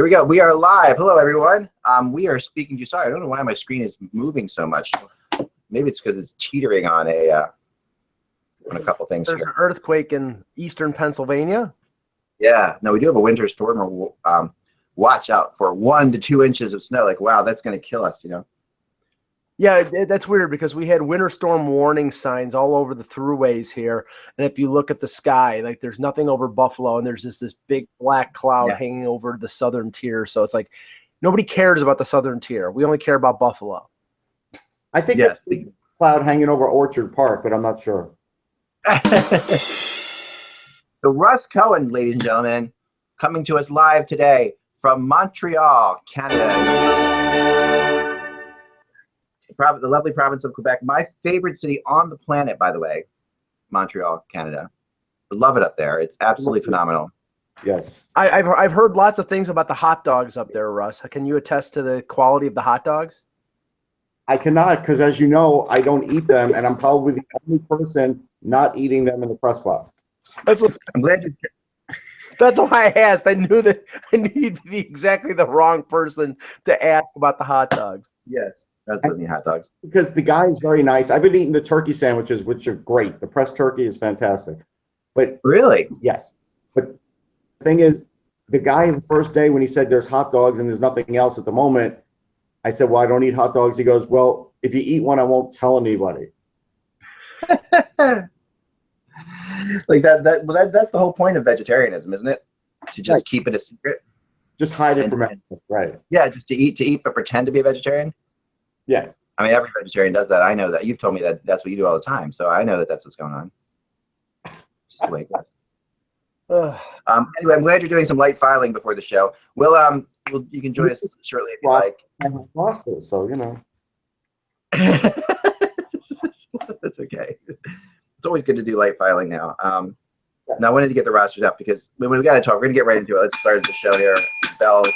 Here we go. We are live. Hello, everyone. We are speaking to you. Sorry, I don't know why my screen is moving so much. Maybe it's because it's teetering on a couple things. There's an earthquake in eastern Pennsylvania. Yeah. No, we do have a winter storm. Watch out for 1 to 2 inches of snow. Like, wow, that's going to kill us, Yeah, that's weird because we had winter storm warning signs all over the throughways here. And if you look at the sky, like there's nothing over Buffalo and there's just this big black cloud hanging over the southern tier. So it's like nobody cares about the southern tier. We only care about Buffalo. I think it's a cloud hanging over Orchard Park, but I'm not sure. So Russ Cohen, ladies and gentlemen, coming to us live today from Montreal, Canada. The lovely province of Quebec, my favorite city on the planet, by the way, Montreal, Canada. I love it up there. It's absolutely phenomenal. Yes. I've heard lots of things about the hot dogs up there, Russ. Can you attest to the quality of the hot dogs? I cannot because, as you know, I don't eat them, and I'm probably the only person not eating them in the press box. I'm glad you... That's why I asked. I knew you'd be exactly the wrong person to ask about the hot dogs. Yes. That's the hot dogs. Because the guy is very nice. I've been eating the turkey sandwiches, which are great. The pressed turkey is fantastic. But really? Yes. But the thing is, the guy the first day when he said there's hot dogs and there's nothing else at the moment, I said, well, I don't eat hot dogs. He goes, well, if you eat one, I won't tell anybody. Like that's the whole point of vegetarianism, isn't it? To just keep it a secret. Just hide it from everyone. Right. Yeah, just to eat, but pretend to be a vegetarian. Yeah. I mean, every vegetarian does that. I know that. You've told me that that's what you do all the time. So I know that that's what's going on. Just the way it goes. Anyway, I'm glad you're doing some light filing before the show. You can join us shortly if you like. I lost it, so That's okay. It's always good to do light filing now. Now I wanted to get the rosters up because we got to talk. We're going to get right into it. Let's start the show here. Bells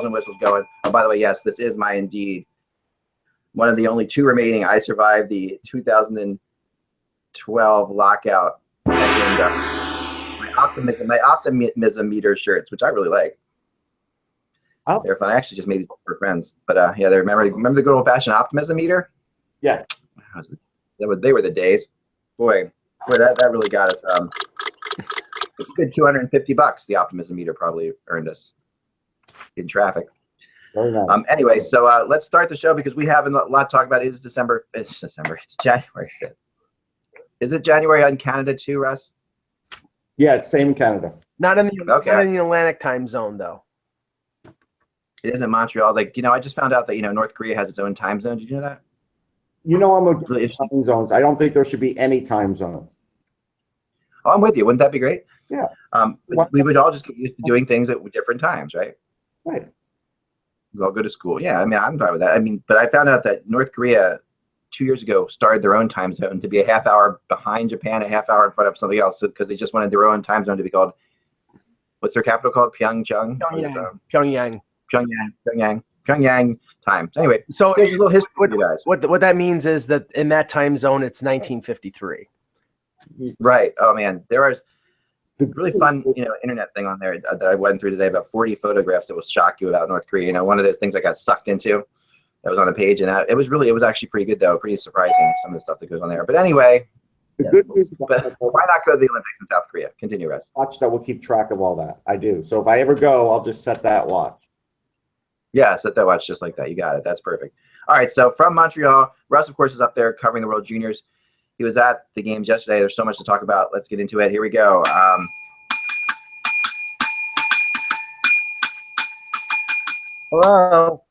and whistles going. Oh, by the way, yes, this is my Indeed. One of the only 2 remaining. I survived the 2012 lockout. And my optimism meter shirts, which I really like. Oh. They're fun. I actually just made these for friends. But yeah, they remember the good old fashioned optimism meter? Yeah. They were the days. Boy, that really got us. A good $250. The optimism meter probably earned us in traffic. Very nice. Anyway, so let's start the show because we have a lot to talk about. It's December. It's January 5th. Is it January on Canada too, Russ? Yeah, it's same in Canada. Not in the Atlantic time zone, though. It is in Montreal. Like, I just found out that, North Korea has its own time zone. Did you know that? I'm a time zones. I don't think there should be any time zones. Oh, I'm with you. Wouldn't that be great? Yeah. We would all just get used to doing things at different times, right? Right. We all go to school. Yeah, I mean, I'm fine with that. I mean, but I found out that North Korea 2 years ago started their own time zone to be a half hour behind Japan, a half hour in front of something else because they just wanted their own time zone to be called, what's their capital called? Pyongyang time. Anyway, so there's a little history for you guys. What that means is that in that time zone, it's 1953. Right. Oh, man. There are really fun, internet thing on there that I went through today, about 40 photographs that will shock you about North Korea. One of those things I got sucked into that was on a page, and it was actually pretty good, though. Pretty surprising, some of the stuff that goes on there. But anyway, good news why not go to the Olympics in South Korea? Continue, Russ. Watch that will keep track of all that. I do. So if I ever go, I'll just set that watch. Yeah, set that watch just like that. You got it. That's perfect. All right, so from Montreal, Russ, of course, is up there covering the World Juniors. He was at the games yesterday. There's so much to talk about. Let's get into it. Here we go. Hello.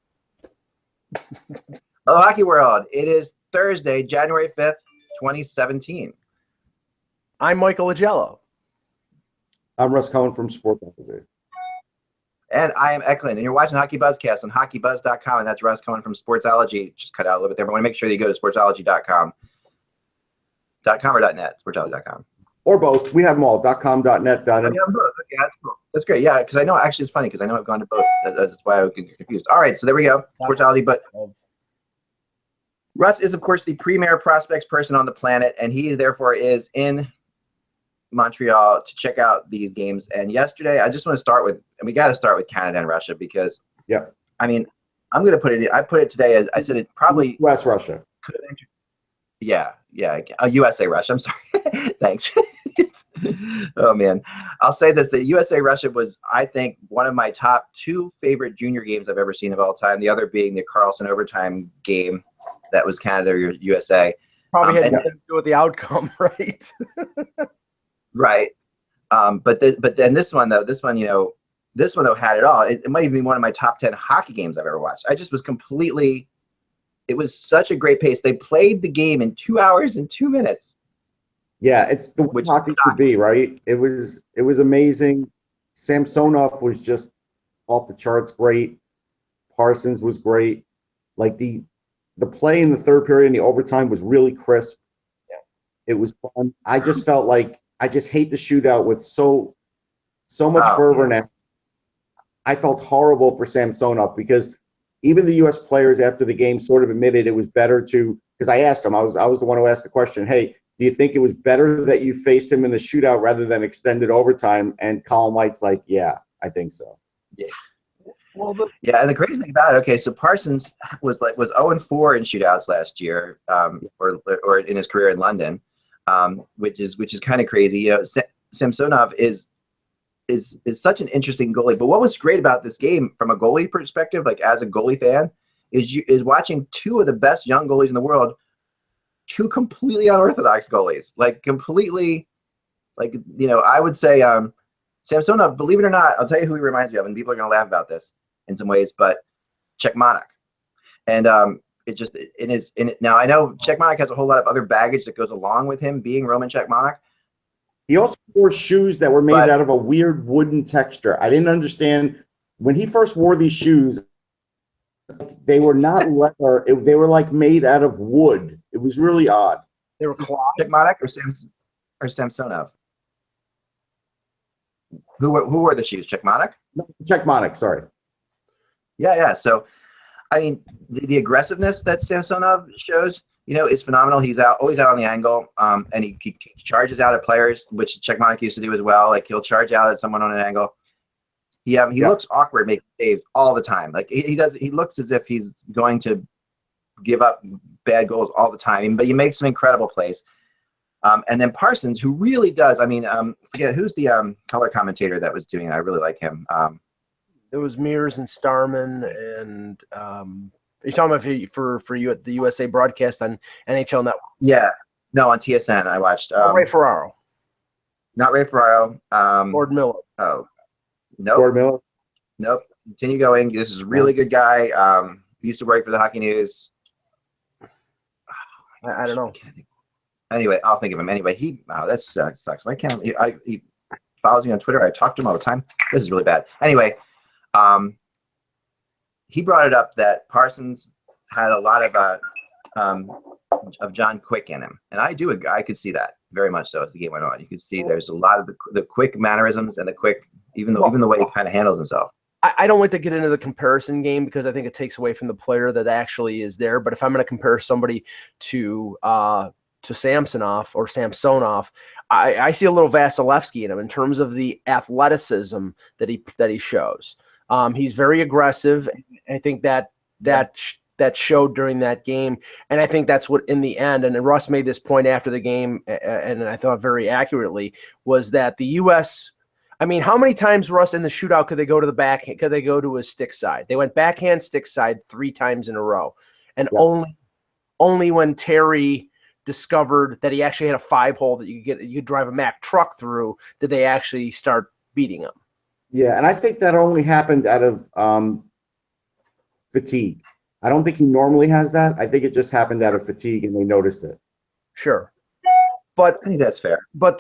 Hello, Hockey World. It is Thursday, January 5th, 2017. I'm Michael Agello. I'm Russ Cohen from Sportsology. And I am Eklund. And you're watching HockeyBuzzCast on HockeyBuzz.com. And that's Russ Cohen from Sportsology. Just cut out a little bit there. But I want to make sure that you go to Sportsology.com. .com or .net? Sportsology.com. Or both. We have them all. .com, .net, .net. Yeah, both. Okay, that's cool. That's great. Yeah, because I know, actually, it's funny because I know I've gone to both. That's why I get confused. All right, so there we go. Sportsology. But Russ is, of course, the premier prospects person on the planet, and he, therefore, is in Montreal to check out these games. And yesterday, I just want to start with, and we got to start with Canada and Russia because, I mean, I'm going to put it. I put it today as I said. It probably West Russia. could have entered. Yeah. USA Russia. I'm sorry. Thanks. Oh man, I'll say this: the USA Russia was, I think, one of my top 2 favorite junior games I've ever seen of all time. The other being the Carlson overtime game, that was Canada or USA. Probably had nothing to do with the outcome, right? Right. But then this one though, had it all. It might even be one of my top 10 hockey games I've ever watched. I just was completely. It was such a great pace. They played the game in 2 hours and 2 minutes. Yeah, it's the way hockey could be, right? It was amazing. Samsonov was just off the charts great. Parsons was great. Like the play in the third period and the overtime was really crisp. Yeah. It was fun. I just felt like I just hate the shootout with so much fervor. And I felt horrible for Samsonov because even the U.S. players after the game sort of admitted it was better to, because I asked him, I was the one who asked the question, hey, do you think it was better that you faced him in the shootout rather than extended overtime? And Colin White's like, yeah, I think so. Yeah. Well, and the crazy thing about it, okay, so Parsons was 0-4 in shootouts last year, or in his career in London, which is kind of crazy. You know, Samsonov is such an interesting goalie. But what was great about this game from a goalie perspective, like as a goalie fan, is watching 2 of the best young goalies in the world. 2 completely unorthodox goalies, like completely, like, you know, I would say Samsonov, believe it or not, I'll tell you who he reminds me of, and people are going to laugh about this in some ways, but Czechmanek. And now I know Czechmanek has a whole lot of other baggage that goes along with him being Roman Czechmanek. He also wore shoes that were made out of a weird wooden texture. I didn't understand when he first wore these shoes. They were not leather. They were like made out of wood. It was really odd. They were cloth. Czechmanek or Samsonov? Who wore the shoes? Czechmanek? No, Czechmanek, sorry. Yeah. So, I mean, the aggressiveness that Samsonov shows, you know, is phenomenal. He's always out on the angle, and he charges out at players, which Czechmanek used to do as well. Like he'll charge out at someone on an angle. He looks awkward making saves all the time. Like he looks as if he's going to give up bad goals all the time, but he makes some incredible plays. And then Parsons, who really does. I mean, forget who's the color commentator that was doing it. I really like him. It was Mears and Starman, and you're talking about for you at the USA broadcast on NHL Network. Yeah, no, on TSN I watched. Ray Ferraro. Not Ray Ferraro. Lord Miller. Oh, nope. Gord Miller. Nope. Continue going. This is a really good guy. Used to work for the Hockey News. I don't know. Anyway, I'll think of him. Anyway, that sucks. Why can't he follows me on Twitter? I talk to him all the time. This is really bad. Anyway, he brought it up that Parsons had a lot of John Quick in him, and I could see that very much so as the game went on. You could see there's a lot of the quick mannerisms and the quick, even the way he kind of handles himself. I don't like to get into the comparison game because I think it takes away from the player that actually is there. But if I'm going to compare somebody to Samsonov, I see a little Vasilevsky in him in terms of the athleticism that he shows. He's very aggressive. I think that showed during that game, and I think that's what in the end. And Russ made this point after the game, and I thought very accurately, was that the U.S. I mean, how many times, Russ, in the shootout could they go to the backhand? Could they go to his stick side? They went backhand, stick side 3 times in a row, and only when Terry discovered that he actually had a 5-hole that you could drive a Mack truck through did they actually start beating him. Yeah, and I think that only happened out of fatigue. I don't think he normally has that. I think it just happened out of fatigue, and they noticed it. Sure, but I think that's fair. But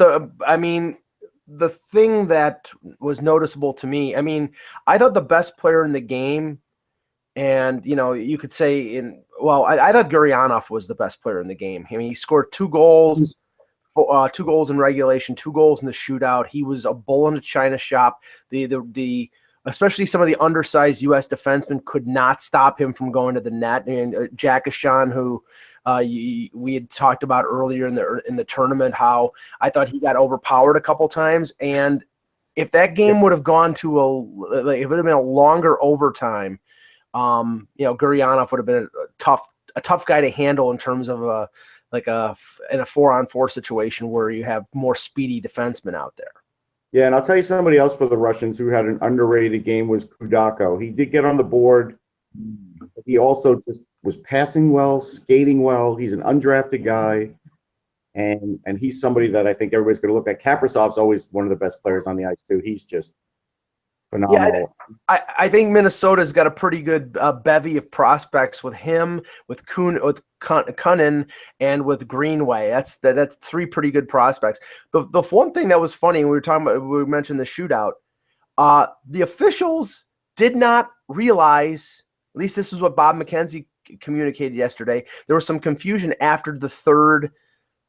the thing that was noticeable to me, I mean, I thought the best player in the game, and you know, you could say I thought Gurianov was the best player in the game. I mean, he scored 2 goals. 2 goals in regulation, 2 goals in the shootout. He was a bull in a china shop. The especially some of the undersized U.S. defensemen could not stop him from going to the net. And Jack Ashan, who we had talked about earlier in the tournament, how I thought he got overpowered a couple times. And if that game would have gone to if it would have been a longer overtime, Guryanov would have been a tough guy to handle in terms of in a 4-on-4 situation where you have more speedy defensemen out there. Yeah, and I'll tell you somebody else for the Russians who had an underrated game was Kudako. He did get on the board. He also just was passing well, skating well. He's an undrafted guy, and he's somebody that I think everybody's going to look at. Kaprasov's always one of the best players on the ice, too. He's just phenomenal. Yeah, I think Minnesota's got a pretty good bevy of prospects with him, with Cunnin, and with Greenway. That's 3 pretty good prospects. The one thing that was funny, we mentioned the shootout. The officials did not realize, at least this is what Bob McKenzie communicated yesterday, there was some confusion after the 3rd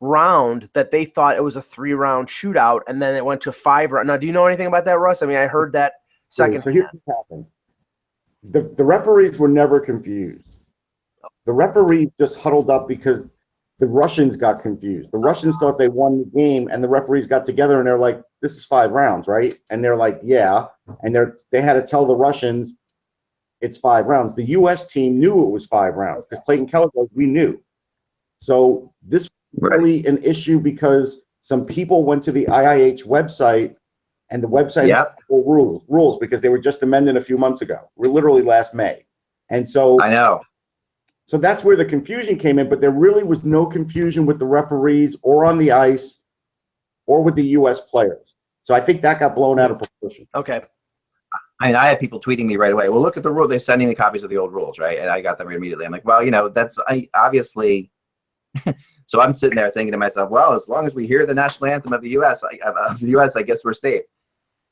round that they thought it was a 3-round shootout, and then it went to 5 round. Now, do you know anything about that, Russ? I mean, I heard that second. So here's what happened. The referees were never confused. The referees just huddled up because the Russians got confused. The Russians thought they won the game, and the referees got together and they're like, "This is 5 rounds, right?" And they're like, "Yeah." And they had to tell the Russians it's 5 rounds. The U.S. team knew it was 5 rounds because Clayton Keller goes, "We knew." So this was really an issue because some people went to the IIH website, and the website had rules because they were just amended a few months ago. We're literally last May. And so I know. So that's where the confusion came in, but there really was no confusion with the referees or on the ice or with the U.S. players. So I think that got blown out of proportion. Okay. I mean, I had people tweeting me right away. Well, look at the rule. They're sending me copies of the old rules, right? And I got them immediately. I'm like, well, obviously. So I'm sitting there thinking to myself, well, as long as we hear the national anthem of the U.S., I guess we're safe.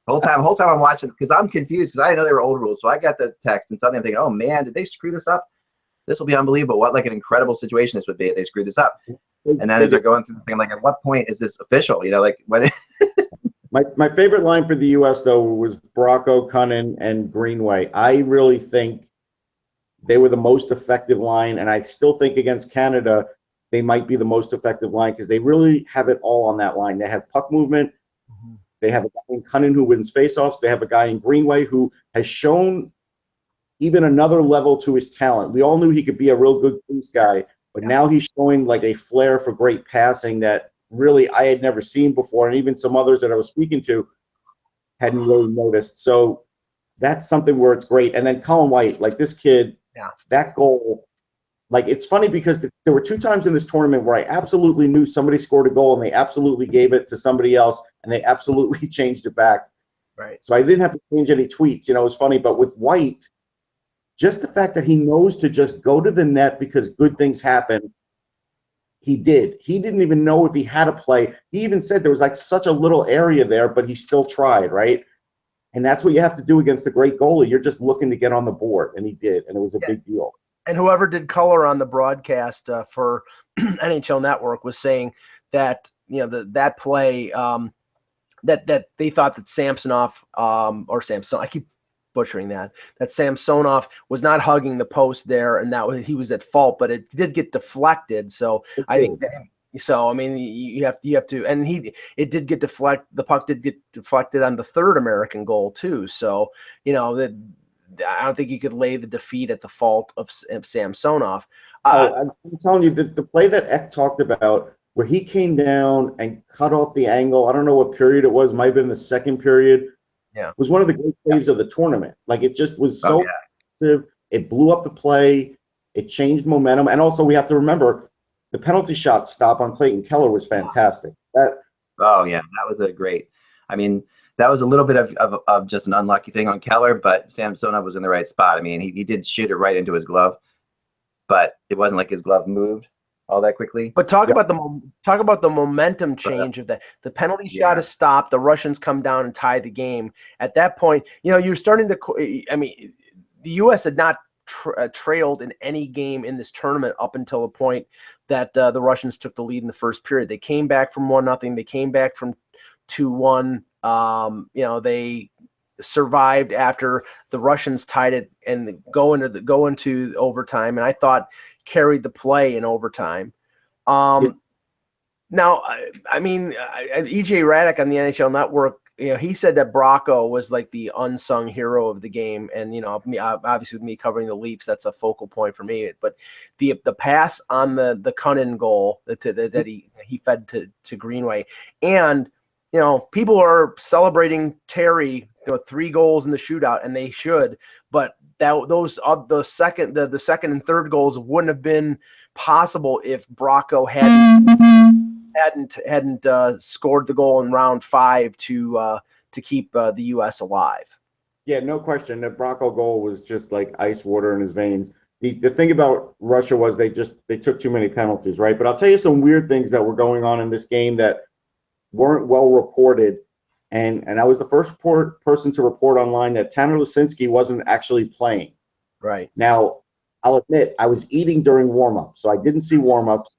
The whole time I'm watching, because I'm confused because I didn't know they were old rules. So I got the text and suddenly I'm thinking, oh man, did they screw this up? This will be unbelievable. What like an incredible situation this would be if they screwed this up. And then as they're going through the thing, I'm like, at what point is this official? When My favorite line for the U.S. though was Bracco, Cunnin, and Greenway. I really think they were the most effective line, and I still think against Canada they might be the most effective line because they really have it all on that line. They have puck movement. Mm-hmm. They have a guy in Cunnin who wins faceoffs. They have a guy in Greenway who has shown even another level to his talent. We all knew he could be a real good police guy, but now he's showing like a flair for great passing that really I had never seen before, and even some others that I was speaking to hadn't really noticed. So that's something where it's great. And then Colin White, like this kid, that goal, like it's funny because there were 2 times in this tournament where I absolutely knew somebody scored a goal and they absolutely gave it to somebody else and they absolutely changed it back. Right. So I didn't have to change any tweets. It was funny. But with White, just the fact that he knows to just go to the net because good things happen, he did. He didn't even know if he had a play. He even said there was like such a little area there, but he still tried, right? And that's what you have to do against a great goalie. You're just looking to get on the board, and he did, and it was a big deal. And whoever did color on the broadcast for NHL Network was saying that that play that they thought that Samsonov or Samson, I keep butchering that Samsonov was not hugging the post there, and he was at fault, but it did get deflected. So I think so. I mean, you have to, and it did get deflected. The puck did get deflected on the 3rd American goal too. So that. I don't think you could lay the defeat at the fault of Samsonov. I'm telling you, the play that Eck talked about, where he came down and cut off the angle, I don't know what period it was, might have been the 2nd period, was one of the great plays of the tournament. Like, it just was so effective. It blew up the play. It changed momentum. And also, we have to remember, the penalty shot stop on Clayton Keller was fantastic. That was a great – I mean – that was a little bit of just an unlucky thing on Keller, but Samsonov was in the right spot. I mean, he did shoot it right into his glove, but it wasn't like his glove moved all that quickly. But talk about the momentum change of that. The penalty shot is stopped. The Russians come down and tie the game. At that point, you're starting to. I mean, the U.S. had not trailed in any game in this tournament up until the point that the Russians took the lead in the first period. They came back from 1-0. They came back from 2-1. survived after the Russians tied it and go into overtime, and I thought carried the play in overtime. Now, I mean, EJ Radick on the NHL Network, he said that Bracco was like the unsung hero of the game, and obviously with me covering the Leafs, that's a focal point for me. But the pass on the Cunnin goal that he fed to Greenway, and people are celebrating Terry 3 goals in the shootout, and they should, but the second and third goals wouldn't have been possible if Bracco hadn't scored the goal in round 5 to keep the U.S. alive. Yeah, no question. The Bracco goal was just like ice water in his veins. The thing about Russia was they took too many penalties, right? But I'll tell you some weird things that were going on in this game that weren't well reported. And I was the first person to report online that Tanner Lisinski wasn't actually playing. Right. Now, I'll admit I was eating during warm-up, so I didn't see warm-ups.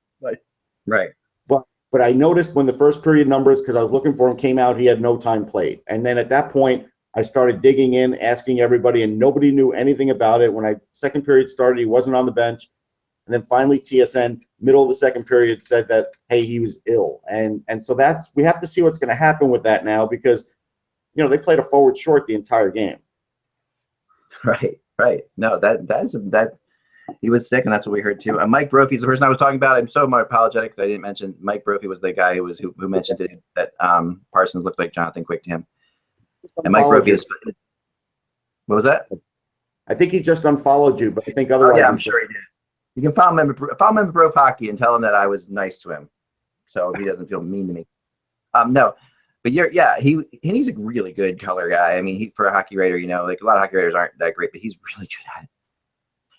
Right. But I noticed when the first period numbers, because I was looking for him, came out, he had no time played. And then at that point, I started digging in, asking everybody, and nobody knew anything about it. When second period started, he wasn't on the bench. And then finally TSN, middle of the second period, said that, hey, he was ill. And so we have to see what's going to happen with that now, because, they played a forward short the entire game. Right. No, that he was sick, and that's what we heard too. Mike Brophy is the person I was talking about. I'm so apologetic because I didn't mention Mike Brophy was the guy who mentioned it, that Parsons looked like Jonathan Quick to him. And Mike Brophy is. What was that? I think he just unfollowed you, but I think otherwise. Yeah, I'm sure he did. You can follow him at Bro Hockey and tell him that I was nice to him, so he doesn't feel mean to me. No, but he's a really good color guy. I mean, for a hockey writer, like a lot of hockey writers aren't that great, but he's really good at it.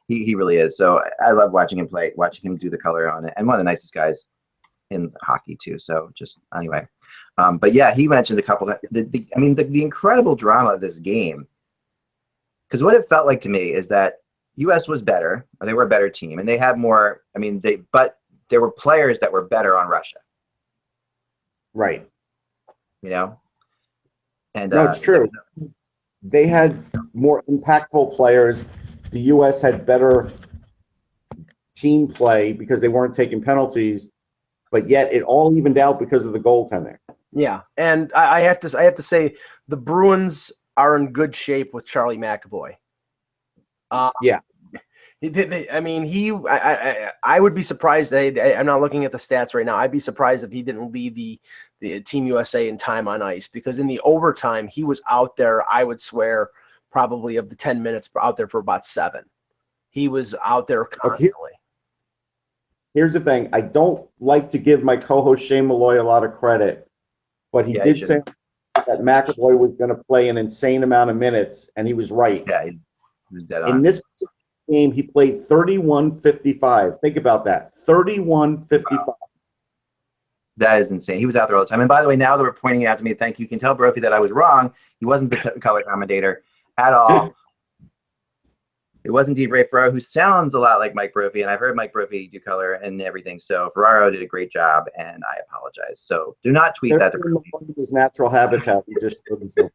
He really is. So I love watching him play, watching him do the color on it, and one of the nicest guys in hockey too. So just anyway, but yeah, he mentioned a couple of the incredible drama of this game, because what it felt like to me is that U.S. was better, or they were a better team, and they had more. But there were players that were better on Russia. Right. And no, it's true. They had more impactful players. The U.S. had better team play because they weren't taking penalties, but yet it all evened out because of the goaltending. Yeah, and I have to say the Bruins are in good shape with Charlie McAvoy. Yeah. I would be surprised. I'm not looking at the stats right now. I'd be surprised if he didn't lead the Team USA in time on ice, because in the overtime he was out there. I would swear probably of the 10 minutes out there for about 7. He was out there constantly. Here's the thing. I don't like to give my co-host Shane Malloy a lot of credit, but he did say that McAvoy was going to play an insane amount of minutes, and he was right. Yeah, he was dead on. In this game, he played 31-55. Think about that. 31-55. Wow. That is insane. He was out there all the time. And by the way, now that we're pointing it out to me, thank you. You can tell Brophy that I was wrong. He wasn't the color commentator at all. It was indeed Ray Ferraro, who sounds a lot like Mike Brophy, and I've heard Mike Brophy do color and everything. So Ferraro did a great job, and I apologize. So do not tweet that to Brophy. His natural habitat. He just showed himself.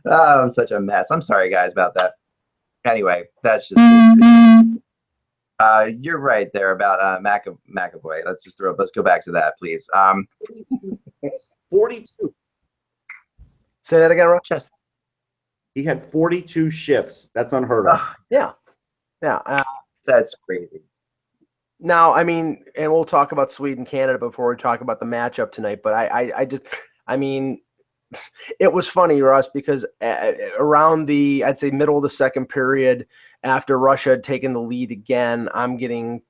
Oh, I'm such a mess. I'm sorry, guys, about that. Anyway, that's just. You're right there about McAvoy. Let's go back to that, please. 42. Say that again, Rob. Yes. He had 42 shifts. That's unheard of. Yeah. That's crazy. Now, and we'll talk about Sweden, Canada before we talk about the matchup tonight. But it was funny, Russ, because around I'd say middle of the second period, after Russia had taken the lead again, I'm getting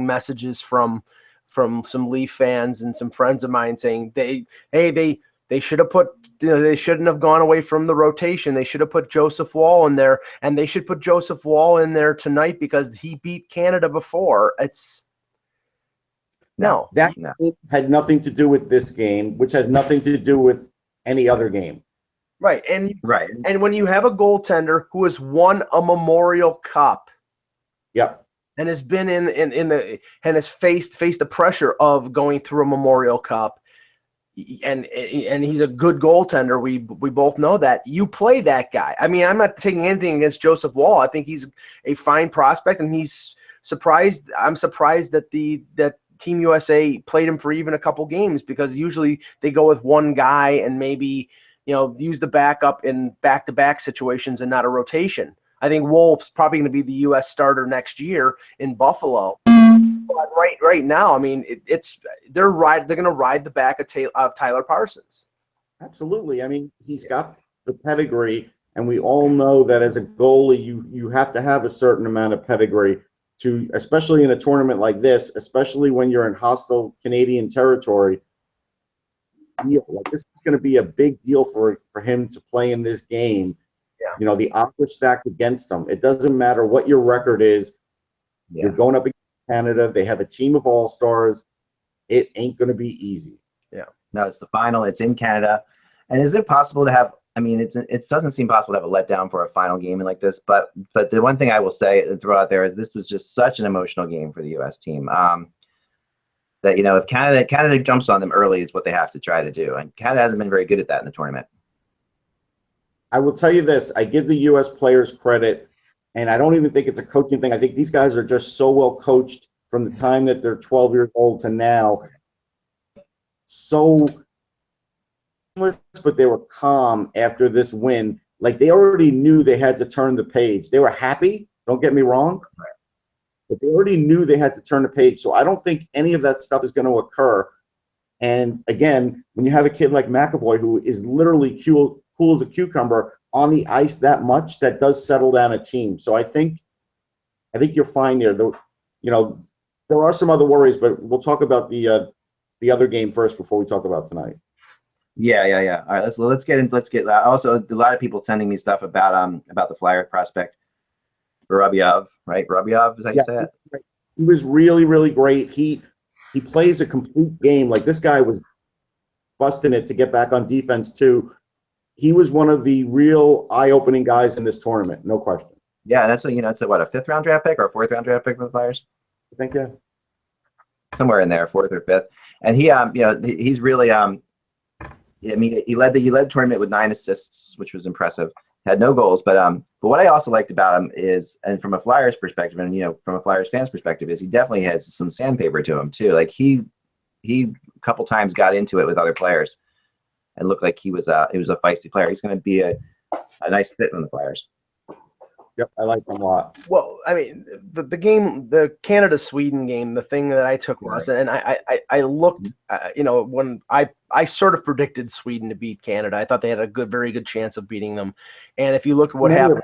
messages from some Leaf fans and some friends of mine saying they should have they shouldn't have gone away from the rotation. They should have put Joseph Wall in there, and they should put Joseph Wall in there tonight because he beat Canada before. That had nothing to do with this game, which has nothing to do with any other game. Right. And when you have a goaltender who has won a Memorial Cup, yep, and has been in the and has faced the pressure of going through a Memorial Cup, and he's a good goaltender. We both know that. You play that guy. I mean, I'm not taking anything against Joseph Woll. I think he's a fine prospect, and he's surprised. I'm surprised that that Team USA played him for even a couple games, because usually they go with one guy and maybe, use the backup in back-to-back situations and not a rotation. I think Wolf's probably going to be the U.S. starter next year in Buffalo. But right now, I mean, they're going to ride the back of Tyler Parsons. Absolutely. I mean, he's got the pedigree, and we all know that as a goalie, you have to have a certain amount of pedigree to, especially in a tournament like this, especially when you're in hostile Canadian territory. Like, this is going to be a big deal for him to play in this game. Yeah. The odds are stacked against him. It doesn't matter what your record is. Yeah. You're going up against Canada. They have a team of all-stars. It ain't going to be easy. Yeah. No, it's the final. It's in Canada. And is it possible to have – I mean, it doesn't seem possible to have a letdown for a final game like this. But the one thing I will say and throw out there is this was just such an emotional game for the U.S. team. That, if Canada jumps on them early is what they have to try to do. And Canada hasn't been very good at that in the tournament. I will tell you this. I give the U.S. players credit, and I don't even think it's a coaching thing. I think these guys are just so well coached from the time that they're 12 years old to now. So, but they were calm after this win. Like, they already knew they had to turn the page. They were happy, don't get me wrong. But they already knew they had to turn the page. So I don't think any of that stuff is going to occur. And again, when you have a kid like McAvoy, who is literally cool as a cucumber on the ice that much, that does settle down a team. So I think you're fine there. There are some other worries, but we'll talk about the other game first before we talk about tonight. Yeah. All right, let's get into. Also, a lot of people sending me stuff about the Flyers prospect. Vorobyev, right? Vorobyev, is that you say it? He was really, really great. He plays a complete game. Like, this guy was busting it to get back on defense too. He was one of the real eye-opening guys in this tournament, no question. Yeah, that's it's a 5th round draft pick or a 4th round draft pick for the Flyers? I think, yeah. Somewhere in there, 4th or 5th. And he he's really I mean, he led the tournament with 9 assists, which was impressive. Had no goals, but what I also liked about him is, and from a Flyers perspective, and from a Flyers fans perspective, is he definitely has some sandpaper to him too. Like, he a couple times got into it with other players, and looked like he was a feisty player. He's going to be a nice fit in the Flyers. Yep, I like him a lot. Well, I mean, the game, the Canada-Sweden game, the thing that I took was, and I looked, when I sort of predicted Sweden to beat Canada. I thought they had a very good chance of beating them. And if you look at what happened,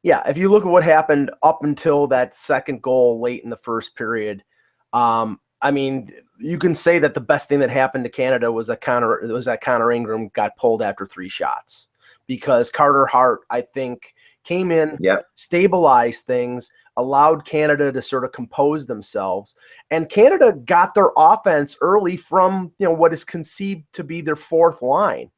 if you look at what happened up until that second goal late in the first period, I mean, you can say that the best thing that happened to Canada was that Connor Ingram got pulled after 3 shots, because Carter Hart, I think, came in, stabilized things, allowed Canada to sort of compose themselves. And Canada got their offense early from, what is conceived to be their 4th line.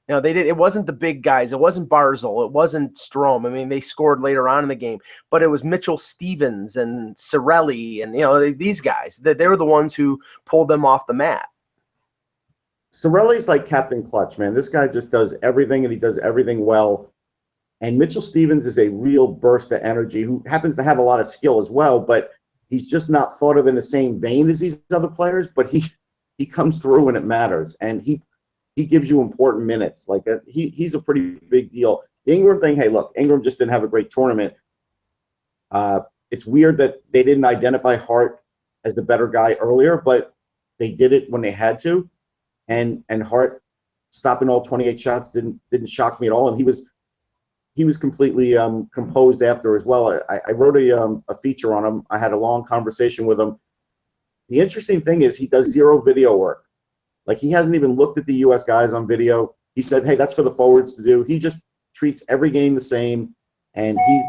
It wasn't the big guys. It wasn't Barzal. It wasn't Strome. I mean, they scored later on in the game, but it was Mitchell Stevens and Cirelli and, these guys. They were the ones who pulled them off the mat. Cirelli's like Captain Clutch, man. This guy just does everything, and he does everything well. And Mitchell Stevens is a real burst of energy, who happens to have a lot of skill as well, but he's just not thought of in the same vein as these other players. But he comes through when it matters, and he gives you important minutes. Like, he's a pretty big deal. The Ingram thing, hey, look, Ingram just didn't have a great tournament. It's weird that they didn't identify Hart as the better guy earlier, but they did it when they had to. And Hart stopping all 28 shots didn't shock me at all, and he was completely composed after as well. I wrote a feature on him. I had a long conversation with him. The interesting thing is he does 0 video work. Like, he hasn't even looked at the U.S. guys on video. He said, hey, that's for the forwards to do. He just treats every game the same, and he's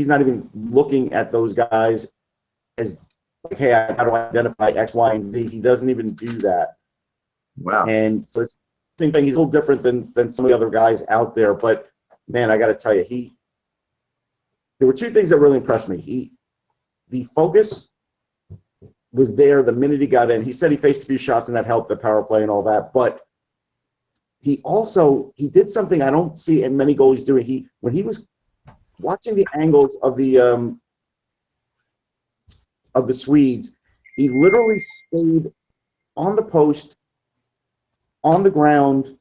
not even looking at those guys as like, hey, I got to identify X, Y, and Z. He doesn't even do that. Wow. And so it's the same thing. He's a little different than some of the other guys out there. But, man, I got to tell you, there were 2 things that really impressed me. The focus was there the minute he got in. He said he faced a few shots and that helped the power play and all that, but he did something I don't see many goalies doing. When he was watching the angles of the Swedes, he literally stayed on the post, on the ground,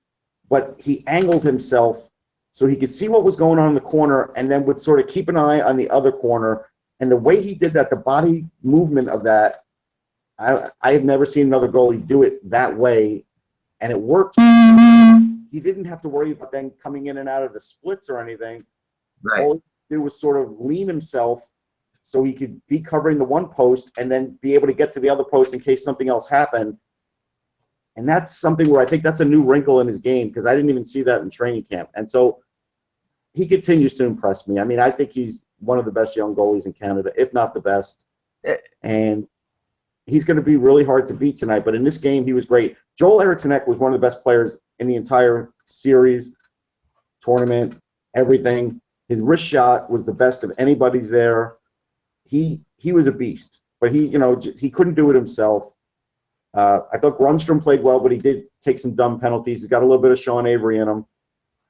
but he angled himself so he could see what was going on in the corner and then would sort of keep an eye on the other corner. And the way he did that, the body movement of that, I have never seen another goalie do it that way, and it worked. He didn't have to worry about then coming in and out of the splits or anything. Right. All he could do was sort of lean himself so he could be covering the one post and then be able to get to the other post in case something else happened. And that's something where I think that's a new wrinkle in his game because I didn't even see that in training camp. And so he continues to impress me. I mean, I think he's one of the best young goalies in Canada, if not the best. And he's going to be really hard to beat tonight. But in this game, he was great. Joel Eriksson was one of the best players in the entire series, tournament, everything. His wrist shot was the best of anybody's there. He was a beast, but he couldn't do it himself. I thought Grundstrom played well, but he did take some dumb penalties. He's got a little bit of Sean Avery in him.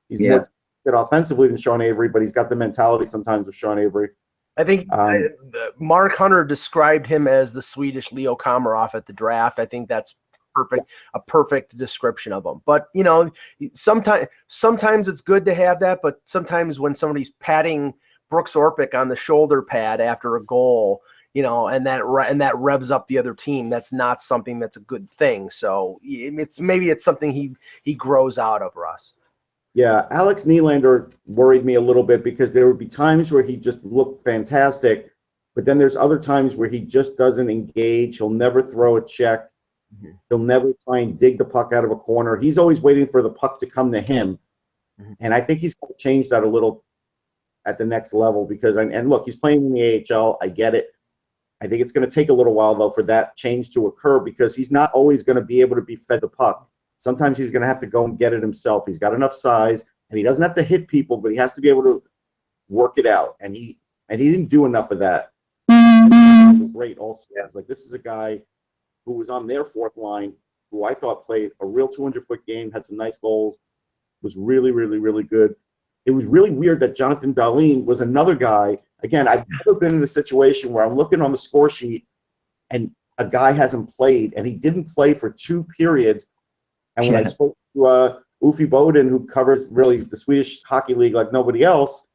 He's more good offensively than Sean Avery, but he's got the mentality sometimes of Sean Avery. I think Mark Hunter described him as the Swedish Leo Komarov at the draft. I think that's a perfect description of him. But sometimes it's good to have that, but sometimes when somebody's patting Brooks Orpik on the shoulder pad after a goal, and that revs up the other team, that's not something that's a good thing. So it's something he grows out of, Russ. Yeah, Alex Nylander worried me a little bit because there would be times where he just looked fantastic, but then there's other times where he just doesn't engage. He'll never throw a check. Mm-hmm. He'll never try and dig the puck out of a corner. He's always waiting for the puck to come to him. Mm-hmm. And I think he's going to change that a little at the next level because, and look, he's playing in the AHL. I get it. I think it's going to take a little while, though, for that change to occur because he's not always going to be able to be fed the puck. Sometimes he's going to have to go and get it himself. He's got enough size, and he doesn't have to hit people, but he has to be able to work it out. And he didn't do enough of that. It was great also. I was like, this is a guy who was on their fourth line, who I thought played a real 200-foot game, had some nice goals, was really, really, really good. It was really weird that Jonathan Dahlin was another guy. Again, I've never been in a situation where I'm looking on the score sheet and a guy hasn't played, and he didn't play for 2 periods. And when I spoke to Uffe Boden, who covers really the Swedish Hockey League like nobody else,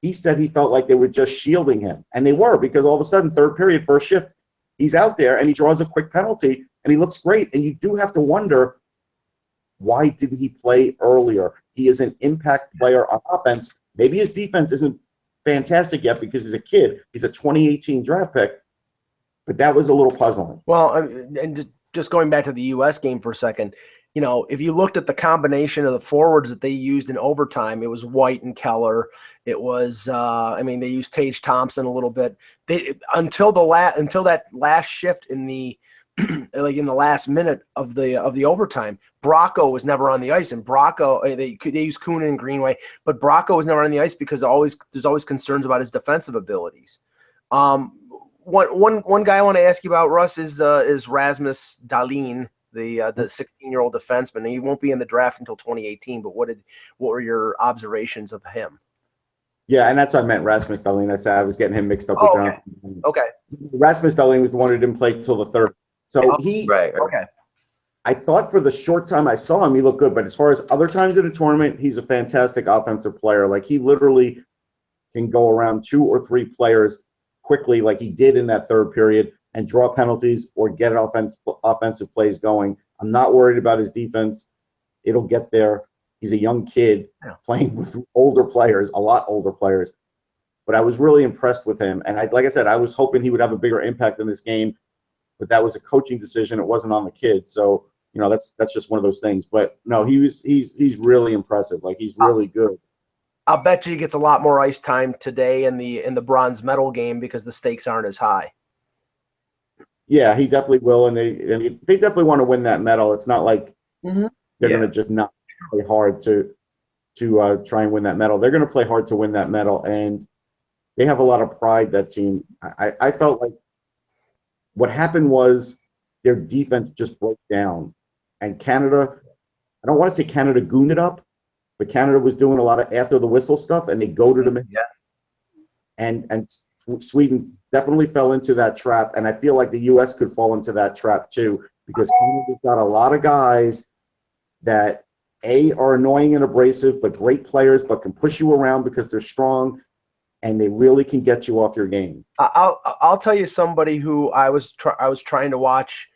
he said he felt like they were just shielding him. And they were, because all of a sudden, third period, first shift, he's out there and he draws a quick penalty and he looks great. And you do have to wonder, why didn't he play earlier? He is an impact player on offense. Maybe his defense isn't fantastic yet because he's a kid. He's a 2018 draft pick. But that was a little puzzling. Well, and just going back to the U.S. game for a second, if you looked at the combination of the forwards that they used in overtime, it was White and Keller. It was, they used Tage Thompson a little bit. Until that last shift in the in the last minute of the overtime, Bracco was never on the ice, and Bracco they used Kunin and Greenway, but Bracco was never on the ice because there's always concerns about his defensive abilities. One guy I want to ask you about, Russ, is Rasmus Dahlin, the 16-year-old defenseman. He won't be in the draft until 2018. But what were your observations of him? Yeah, and that's what I meant, Rasmus Dahlin. I was getting him mixed up with Jonathan. Okay. Rasmus Dahlin was the one who didn't play till the third. So right. Okay. I thought for the short time I saw him, he looked good. But as far as other times in the tournament, he's a fantastic offensive player. Like, he literally can go around 2 or 3 players quickly, like he did in that third period, and draw penalties or get offensive plays going. I'm not worried about his defense. It'll get there. He's a young kid playing with older players, a lot older players. But I was really impressed with him. And like I said, I was hoping he would have a bigger impact in this game. But that was a coaching decision. It wasn't on the kid. So, that's just one of those things. But no, he's really impressive. Like, he's really good. I'll bet you he gets a lot more ice time today in the bronze medal game because the stakes aren't as high. Yeah, he definitely will, and they definitely want to win that medal. It's not like they're going to just not play hard to try and win that medal. They're going to play hard to win that medal, and they have a lot of pride, that team. I felt like what happened was their defense just broke down. And Canada, I don't want to say Canada gooned it up, but Canada was doing a lot of after the whistle stuff, and they goaded them in. Yeah. And Sweden definitely fell into that trap, and I feel like the U.S. could fall into that trap too, because Canada's got a lot of guys that are annoying and abrasive, but great players, but can push you around because they're strong, and they really can get you off your game. I'll tell you somebody who I was trying to watch,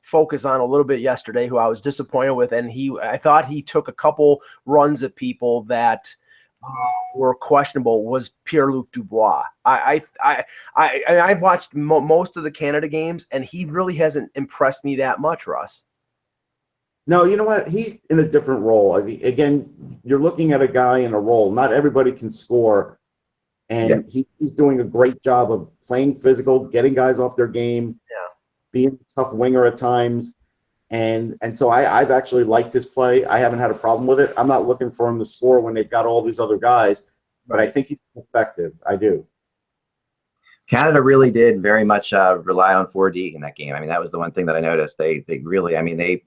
focus on a little bit yesterday, who I was disappointed with, and I thought he took a couple runs at people that were questionable, was Pierre-Luc Dubois. I've watched most of the Canada games, and he really hasn't impressed me that much, Russ. No, you know what? He's in a different role. Again, you're looking at a guy in a role. Not everybody can score, and he's doing a great job of playing physical, getting guys off their game, being a tough winger at times. And so I've actually liked his play. I haven't had a problem with it. I'm not looking for him to score when they've got all these other guys, but I think he's effective. I do. Canada really did very much rely on 4D in that game. I mean, that was the one thing that I noticed. They really, I mean, they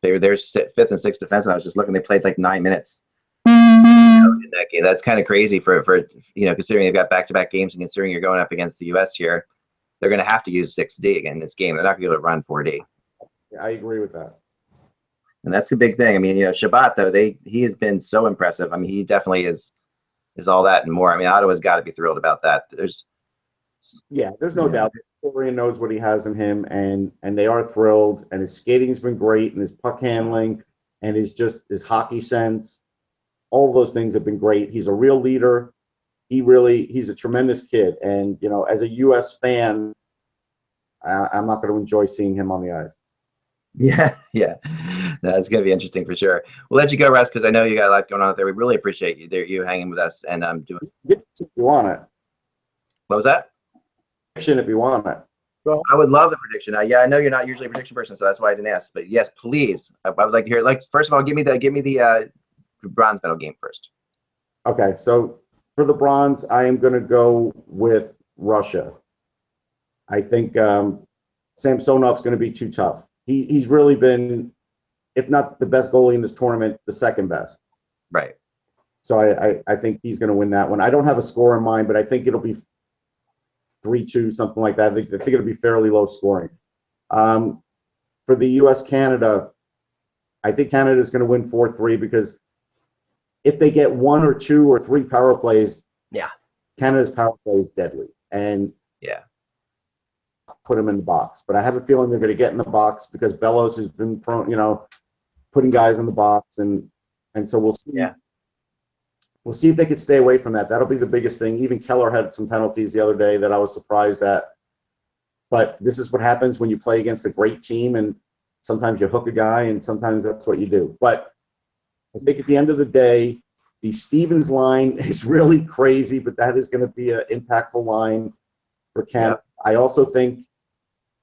were their fifth and sixth defense. And I was just looking, they played like 9 minutes in that game. That's kind of crazy for considering they've got back-to-back games, and considering you're going up against the U.S. here, they're going to have to use 6D again in this game. They're not going to be able to run 4D. Yeah, I agree with that. And that's a big thing. I mean, Shabbat, though, he has been so impressive. I mean, he definitely is all that and more. I mean, Ottawa's got to be thrilled about that. There's no doubt. Florian knows what he has in him, and they are thrilled. And his skating's been great, and his puck handling, and his hockey sense. All of those things have been great. He's a real leader. He's a tremendous kid. And, as a U.S. fan, I'm not going to enjoy seeing him on the ice. Yeah. That's going to be interesting for sure. We'll let you go, Russ, because I know you got a lot going on out there. We really appreciate you hanging with us and doing. If you want it. What was that? Prediction if you want it. Well, I would love the prediction. I know you're not usually a prediction person, so that's why I didn't ask. But yes, please. I would like to hear. Like, first of all, give me the bronze medal game first. Okay, so for the bronze, I am going to go with Russia. I think Samsonov's going to be too tough. He's really been, if not the best goalie in this tournament, the second best. Right. So I think he's going to win that one. I don't have a score in mind, but I think it'll be 3-2, something like that. I think it'll be fairly low scoring. For the U.S.-Canada, I think Canada is going to win 4-3 because if they get 1 or 2 or 3 power plays, Canada's power play is deadly. And put them in the box. But I have a feeling they're going to get in the box because Bellows has been putting guys in the box, and so we'll see. Yeah. We'll see if they could stay away from that. That'll be the biggest thing. Even Keller had some penalties the other day that I was surprised at. But this is what happens when you play against a great team, and sometimes you hook a guy, and sometimes that's what you do. But I think at the end of the day, the Stevens line is really crazy, but that is going to be an impactful line for Canada. Yeah. I also think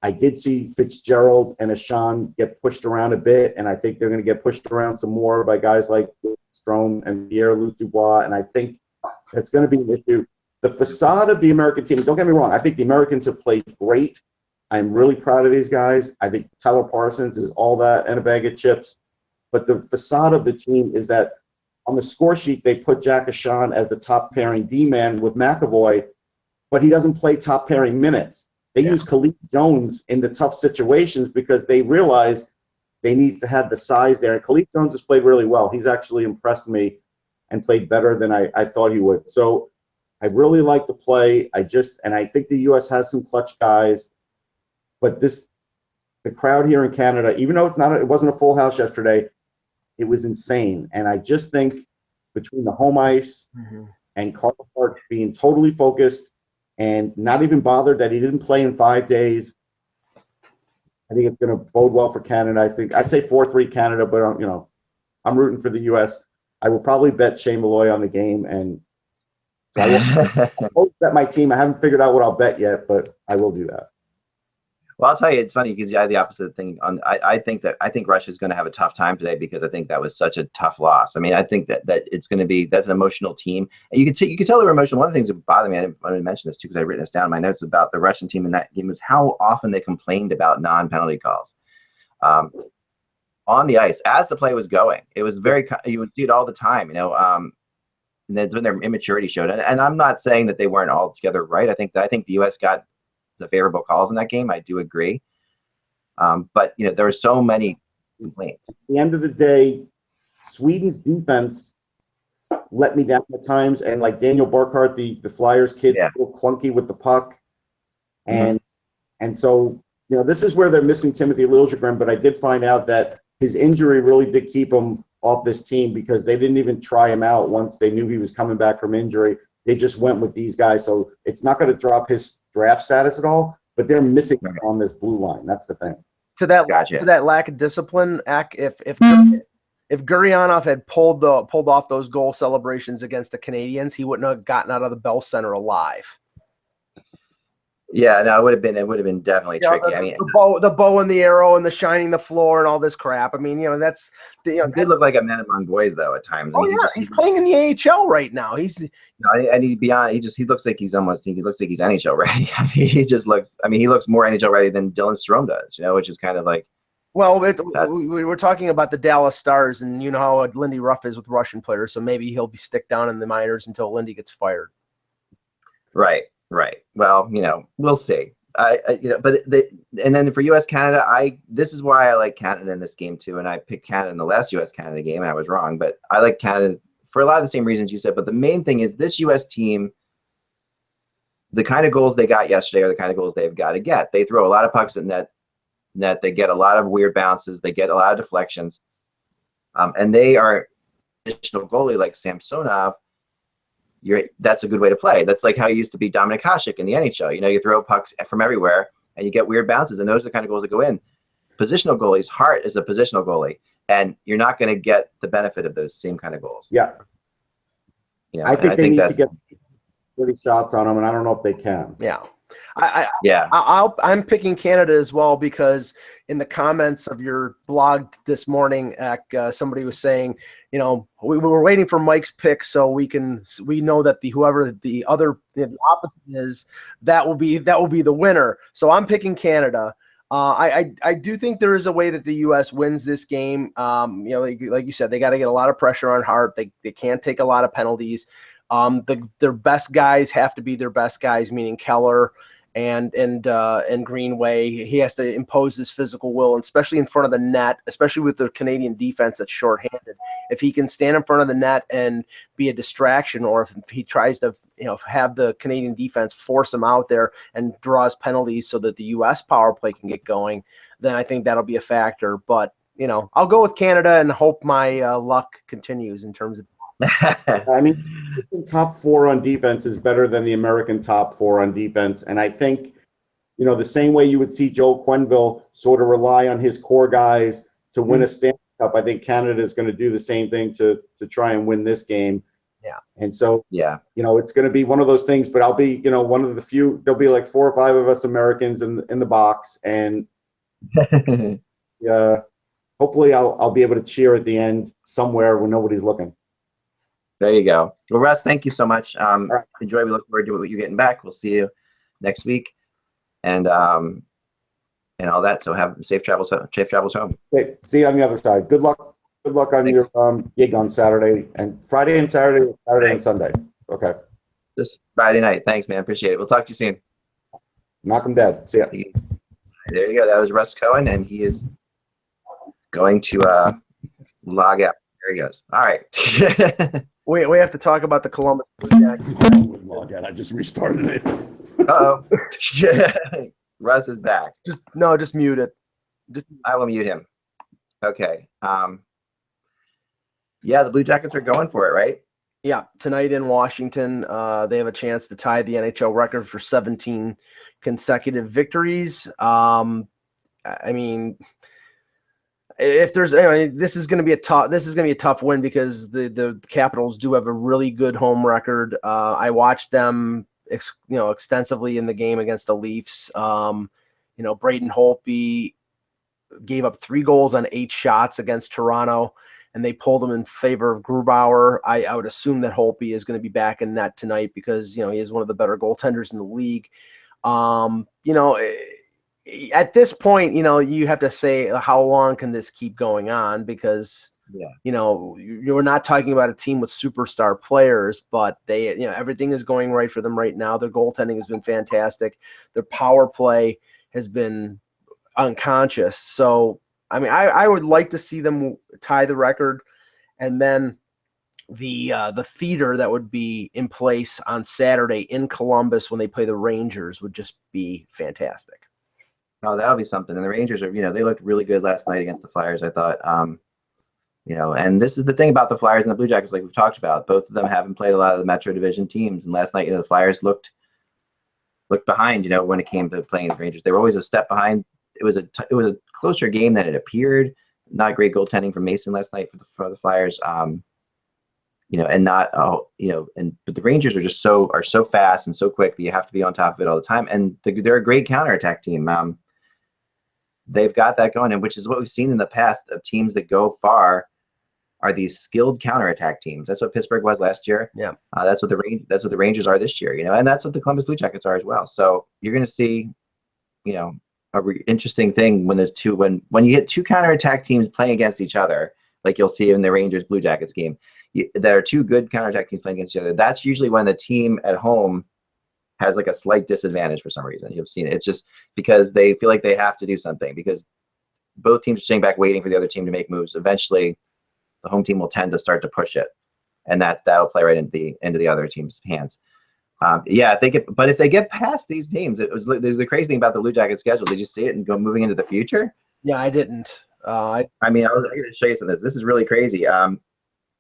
I did see Fitzgerald and Ashan get pushed around a bit, and I think they're going to get pushed around some more by guys like Strome and Pierre-Luc Dubois, and I think that's going to be an issue. The facade of the American team, don't get me wrong, I think the Americans have played great. I'm really proud of these guys. I think Tyler Parsons is all that and a bag of chips. But the facade of the team is that on the score sheet, they put Jack Ashan as the top pairing D-man with McAvoy, but he doesn't play top pairing minutes. They use Khalid Jones in the tough situations because they realize they need to have the size there. And Khalid Jones has played really well. He's actually impressed me and played better than I thought he would. So I really like the play. And I think the U.S. has some clutch guys, but the crowd here in Canada, even though it wasn't a full house yesterday, it was insane. And I just think between the home ice and Carl Hart being totally focused and not even bothered that he didn't play in 5 days, I think it's going to bode well for Canada. I say 4-3 Canada, but I'm rooting for the U.S. I will probably bet Shane Malloy on the game, and so I will bet my team. I haven't figured out what I'll bet yet, but I will do that. Well, I'll tell you, it's funny because I had the opposite thing. I think Russia's going to have a tough time today because I think that was such a tough loss. I mean, I think that it's going to be that's an emotional team, and you can tell they were emotional. One of the things that bothered me, I didn't mention this too because I've written this down in my notes about the Russian team in that game, was how often they complained about non-penalty calls on the ice as the play was going. It was you would see it all the time, and then when their immaturity showed. And I'm not saying that they weren't all together right. I think the U.S. got the favorable calls in that game. I do agree. But there were so many complaints. At the end of the day, Sweden's defense let me down at times, and like Daniel Burkhart, the Flyers kid, a little clunky with the puck, and so this is where they're missing Timothy Liljegren. But I did find out that his injury really did keep him off this team because they didn't even try him out once they knew he was coming back from injury. They just went with these guys. So it's not going to drop his draft status at all, but they're missing him on this blue line. That's the thing. To that lack of discipline, if Gurionov had pulled off those goal celebrations against the Canadians, he wouldn't have gotten out of the Bell Center alive. Yeah, no, it would have been definitely tricky. I mean, the bow and the arrow and the shining the floor and all this crap. I mean, that's he did look like a man among boys though at times. He's playing in the AHL right now. He looks like he's NHL ready. I mean, he looks more NHL ready than Dylan Strome does. Which is kind of like. Well, we were talking about the Dallas Stars, and you know how Lindy Ruff is with Russian players, so maybe he'll be stick down in the minors until Lindy gets fired. Right. Well, we'll see. And then for U.S. Canada, this is why I like Canada in this game too. And I picked Canada in the last U.S. Canada game, and I was wrong. But I like Canada for a lot of the same reasons you said. But the main thing is this U.S. team, the kind of goals they got yesterday are the kind of goals they've got to get. They throw a lot of pucks at net. They get a lot of weird bounces. They get a lot of deflections. And they are additional goalie like Samsonov. That's a good way to play. That's like how you used to be Dominik Hasek in the NHL. You throw pucks from everywhere and you get weird bounces, and those are the kind of goals that go in. Positional goalies, Hart is a positional goalie, and you're not going to get the benefit of those same kind of goals. Yeah. I think they need to get 30 shots on them, and I don't know if they can. Yeah. I'm picking Canada as well because in the comments of your blog this morning, somebody was saying, we were waiting for Mike's pick so we know that whoever the opposite is, that will be the winner. So I'm picking Canada. I do think there is a way that the U.S. wins this game. Like you said, they got to get a lot of pressure on Hart. They can't take a lot of penalties. Their best guys have to be their best guys, meaning Keller and Greenway. He has to impose his physical will, and especially in front of the net, especially with the Canadian defense that's shorthanded. If he can stand in front of the net and be a distraction, or if he tries to have the Canadian defense force him out there and draws penalties so that the U.S. power play can get going, then I think that'll be a factor. But I'll go with Canada and hope my luck continues in terms of. I mean, top four on defense is better than the American top four on defense. And I think, the same way you would see Joel Quenneville sort of rely on his core guys to win a Stanley Cup, I think Canada is going to do the same thing to try and win this game. Yeah. And so, it's going to be one of those things, but I'll be, one of the few, there'll be like 4 or 5 of us Americans in the box. And hopefully I'll be able to cheer at the end somewhere when nobody's looking. There you go. Well, Russ, thank you so much. Enjoy. We look forward to you getting back. We'll see you next week, and all that. So have safe travels home. Okay, see you on the other side. Good luck. Good luck on your gig on Saturday and Friday and Saturday and Sunday. Okay. Just Friday night. Thanks, man. Appreciate it. We'll talk to you soon. Knock them dead. See ya. There you go. That was Russ Cohen, and he is going to log out. There he goes. All right. We have to talk about the Columbus Blue Jackets. I just restarted it. Uh-oh. Russ is back. Just mute it. I will mute him. Okay. The Blue Jackets are going for it, right? Yeah. Tonight in Washington, they have a chance to tie the NHL record for 17 consecutive victories. I mean, if there's this is going to be a tough win because the Capitals do have a really good home record. I watched them extensively in the game against the Leafs. Braden Holtby gave up 3 goals on 8 shots against Toronto, and they pulled him in favor of Grubauer. I would assume that Holtby is going to be back in net tonight because, he is one of the better goaltenders in the league. At this point, you have to say, how long can this keep going on? Because, you're not talking about a team with superstar players, but they, everything is going right for them right now. Their goaltending has been fantastic. Their power play has been unconscious. So, I would like to see them tie the record, and then the theater that would be in place on Saturday in Columbus when they play the Rangers would just be fantastic. Oh, that'll be something. And the Rangers are, they looked really good last night against the Flyers, I thought. And this is the thing about the Flyers and the Blue Jackets, like we've talked about. Both of them haven't played a lot of the Metro Division teams. And last night, the Flyers looked behind, when it came to playing the Rangers. They were always a step behind. It was a closer game than it appeared. Not great goaltending from Mason last night for the Flyers. But the Rangers are just so fast and so quick that you have to be on top of it all the time. And they're a great counterattack team. They've got that going, and which is what we've seen in the past of teams that go far are these skilled counterattack teams. That's what Pittsburgh was last year. Yeah. That's what the Rangers are this year, and that's what the Columbus Blue Jackets are as well. So you're going to see, interesting thing when there's when you get 2 counterattack teams playing against each other, like you'll see in the Rangers Blue Jackets game, there are 2 good counterattack teams playing against each other. That's usually when the team at home has like a slight disadvantage for some reason. You've seen it. It's just because they feel like they have to do something because both teams are sitting back waiting for the other team to make moves. Eventually, the home team will tend to start to push it, and that'll play right into the other team's hands. But if they get past these teams, there's the crazy thing about the Blue Jackets schedule. Did you see it and go moving into the future? Yeah, I didn't. I was going to show you some of this. This is really crazy.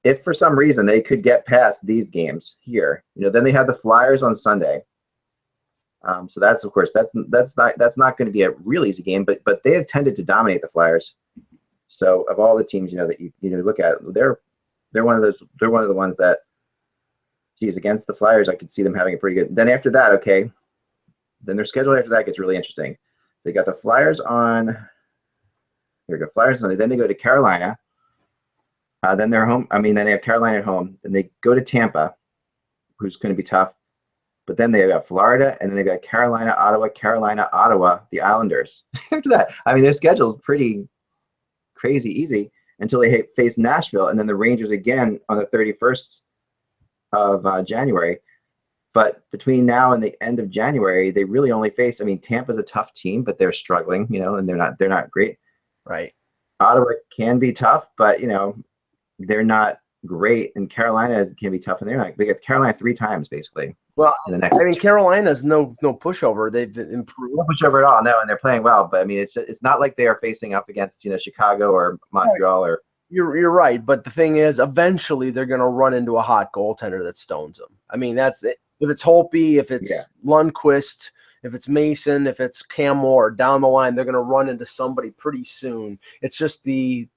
If for some reason they could get past these games here, then they have the Flyers on Sunday. So that's, of course, that's not going to be a real easy game, but they have tended to dominate the Flyers. So of all the teams, that you look at, they're one of the ones that, geez, against the Flyers, I could see them having a pretty good. Then after that, okay, then their schedule after that gets really interesting. They got the Flyers on. Here we go, Flyers Sunday. Then they go to Carolina. Then they're home. Then they have Carolina at home. Then they go to Tampa, who's going to be tough. But then they got Florida, and then they got Carolina, Ottawa, the Islanders. After that, their schedule is pretty crazy easy until they face Nashville, and then the Rangers again on the 31st of January. But between now and the end of January, they really only face. Tampa's a tough team, but they're struggling, and they're not great. Right. Ottawa can be tough, but they're not great, and Carolina can be tough, and they get Carolina 3 times basically. Well, Carolina's no pushover. They've improved. No pushover at all, no, and they're playing well. But it's not like they are facing up against Chicago or Montreal or. You're right, but the thing is, eventually they're going to run into a hot goaltender that stones them. That's it. If it's Holtby, if it's Lundqvist, if it's Mason, if it's Cam Moore, down the line they're going to run into somebody pretty soon. It's just it's